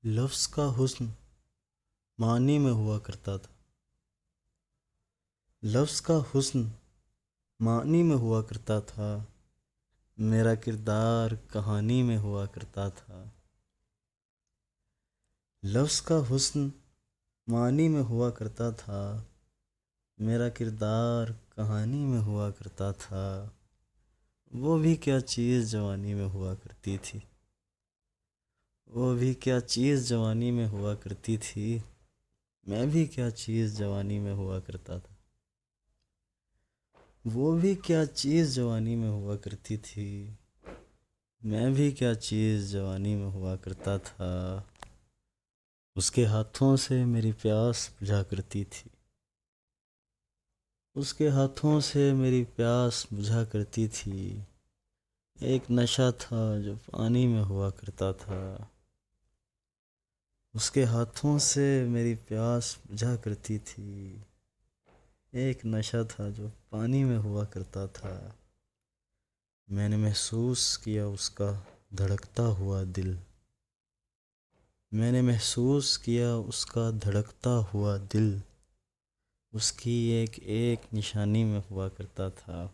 لفظ کا حسن معنی میں ہوا کرتا تھا۔ لفظ کا حسن معنی میں ہوا کرتا تھا، میرا کردار کہانی میں ہوا کرتا تھا۔ لفظ کا حسن معنی میں ہوا کرتا تھا، میرا کردار کہانی میں ہوا کرتا تھا۔ وہ بھی کیا چیز جوانی میں ہوا کرتی تھی، وہ بھی کیا چیز جوانی میں ہوا کرتی تھی، میں بھی کیا چیز جوانی میں ہوا کرتا تھا۔ وہ بھی کیا چیز جوانی میں ہوا کرتی تھی، میں بھی کیا چیز جوانی میں ہوا کرتا تھا۔ اس کے ہاتھوں سے میری پیاس بجھا کرتی تھی، اس کے ہاتھوں سے میری پیاس بجھا کرتی تھی۔ ایک نشہ تھا جو پانی میں ہوا کرتا تھا، اس کے ہاتھوں سے میری پیاس بجھا کرتی تھی۔ ایک نشہ تھا جو پانی میں ہوا کرتا تھا۔ میں نے محسوس کیا اس کا دھڑکتا ہوا دل، میں نے محسوس کیا اس کا دھڑکتا ہوا دل، اس کی ایک ایک نشانی میں ہوا کرتا تھا۔